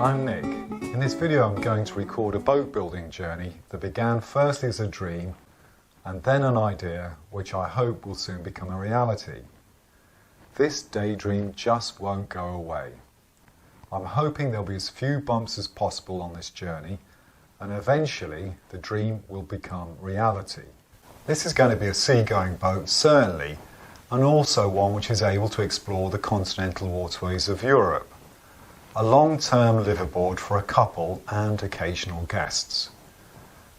I'm Nick. In this video I'm going to record a boat building journey that began firstly as a dream and then an idea which I hope will soon become a reality. This daydream just won't go away. I'm hoping there'll be as few bumps as possible on this journey and eventually the dream will become reality. This is going to be a seagoing boat, certainly, and also one which is able to explore the continental waterways of Europe. A long-term liveaboard for a couple and occasional guests.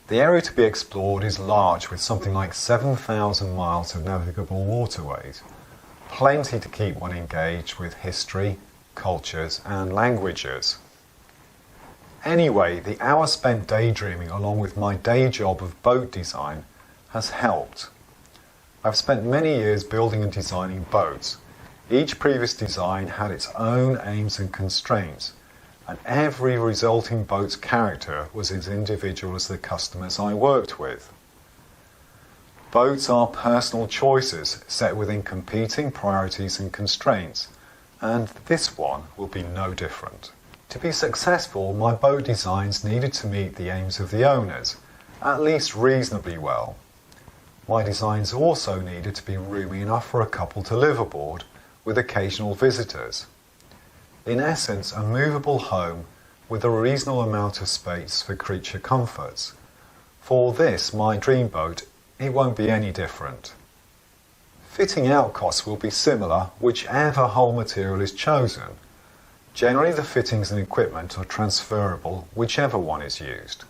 The area to be explored is large, with something like 7,000 miles of navigable waterways. Plenty to keep one engaged with history, cultures and languages. Anyway, the hour spent daydreaming along with my day job of boat design has helped. I've spent many years building and designing boats. Each previous design had its own aims and constraints, and every resulting boat's character was as individual as the customers I worked with. Boats are personal choices set within competing priorities and constraints, and this one will be no different. To be successful, my boat designs needed to meet the aims of the owners, at least reasonably well. My designs also needed to be roomy enough for a couple to live aboard, with occasional visitors. In essence, a movable home with a reasonable amount of space for creature comforts. For this, my dream boat, it won't be any different. Fitting out costs will be similar whichever hull material is chosen. Generally, the fittings and equipment are transferable whichever one is used.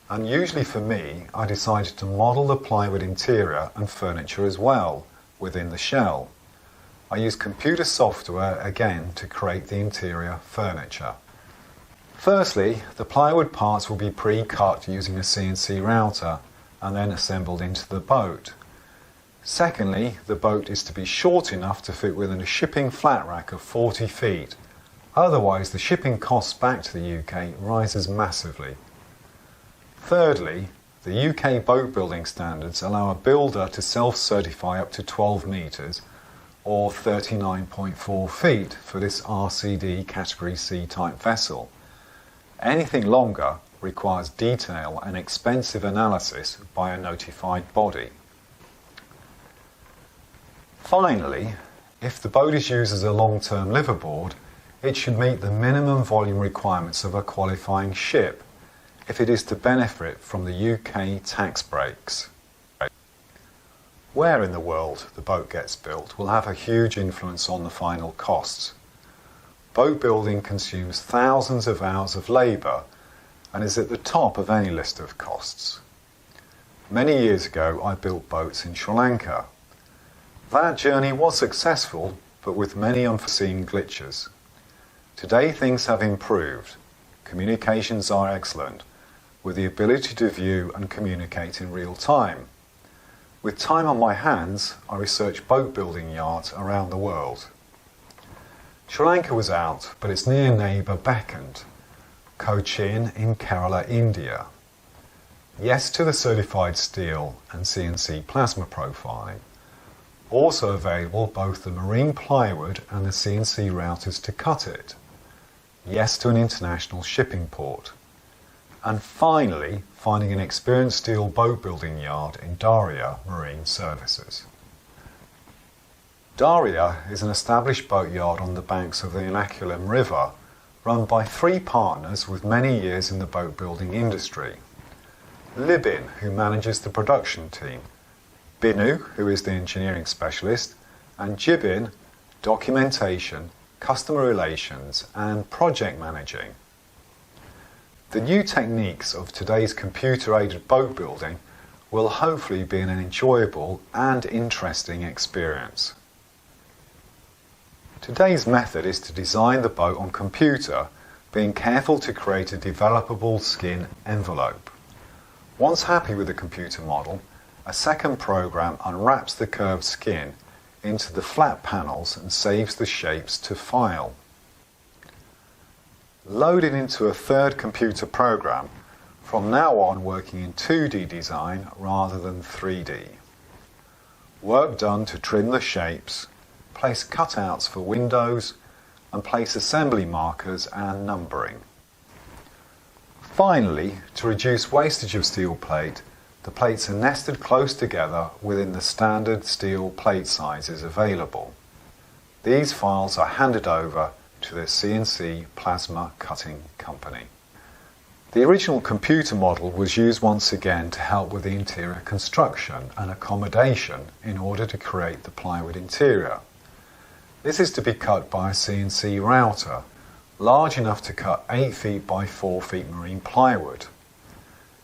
Unusually for me, I decided to model the plywood interior and furniture as well, within the shell. I used computer software again to create the interior furniture. Firstly, the plywood parts will be pre-cut using a CNC router and then assembled into the boat. Secondly, the boat is to be short enough to fit within a shipping flat rack of 40 feet. Otherwise, the shipping costs back to the UK rises massively. Thirdly, the UK boat building standards allow a builder to self-certify up to 12 metres or 39.4 feet for this RCD Category C type vessel. Anything longer requires detail and expensive analysis by a notified body. Finally, if the boat is used as a long-term liveaboard, it should meet the minimum volume requirements of a qualifying ship if it is to benefit from the UK tax breaks. Where in the world the boat gets built will have a huge influence on the final costs. Boat building consumes thousands of hours of labour and is at the top of any list of costs. Many years ago I built boats in Sri Lanka. That journey was successful, but with many unforeseen glitches. Today things have improved. Communications are excellent, with the ability to view and communicate in real time. With time on my hands, I researched boat building yards around the world. Sri Lanka was out, but its near neighbour beckoned. Kochin in Kerala, India. Yes to the certified steel and CNC plasma profiling. Also available both the marine plywood and the CNC routers to cut it. Yes to an international shipping port. And finally, finding an experienced steel boat building yard in Dhariya Marine Services. Dhariya is an established boatyard on the banks of the Edakochi River, run by 3 partners with many years in the boat building industry. Libin, who manages the production team, Binu, who is the engineering specialist, and Jibin, documentation, customer relations and project managing. The new techniques of today's computer-aided boat building will hopefully be an enjoyable and interesting experience. Today's method is to design the boat on computer, being careful to create a developable skin envelope. Once happy with the computer model, a second program unwraps the curved skin into the flat panels and saves the shapes to file. Loaded into a third computer program, from now on working in 2D design rather than 3D. Work done to trim the shapes, place cutouts for windows, and place assembly markers and numbering. Finally, to reduce wastage of steel plate, the plates are nested close together within the standard steel plate sizes available. These files are handed over to the CNC plasma cutting company. The original computer model was used once again to help with the interior construction and accommodation in order to create the plywood interior. This is to be cut by a CNC router, large enough to cut 8 feet by 4 feet marine plywood.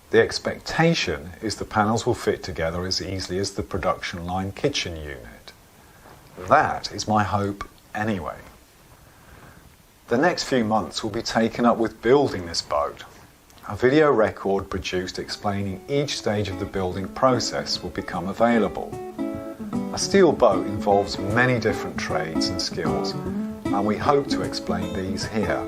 The expectation is the panels will fit together as easily as the production line kitchen unit. That is my hope anyway. The next few months will be taken up with building this boat. A video record produced explaining each stage of the building process will become available. A steel boat involves many different trades and skills, and we hope to explain these here.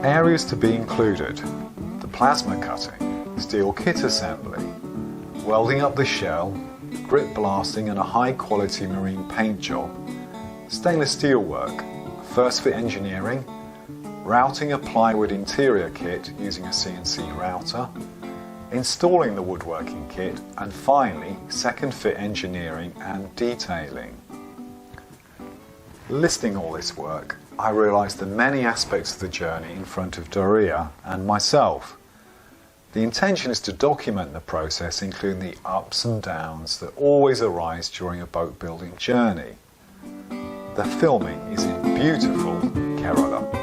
Areas to be included: the plasma cutting, steel kit assembly, welding up the shell, grit blasting and a high quality marine paint job, stainless steel work, first fit engineering, routing a plywood interior kit using a CNC router, installing the woodworking kit, and finally second fit engineering and detailing. Listing all this work, I realised the many aspects of the journey in front of Dhariya and myself. The intention is to document the process, including the ups and downs that always arise during a boat building journey. The filming is in beautiful Kerala.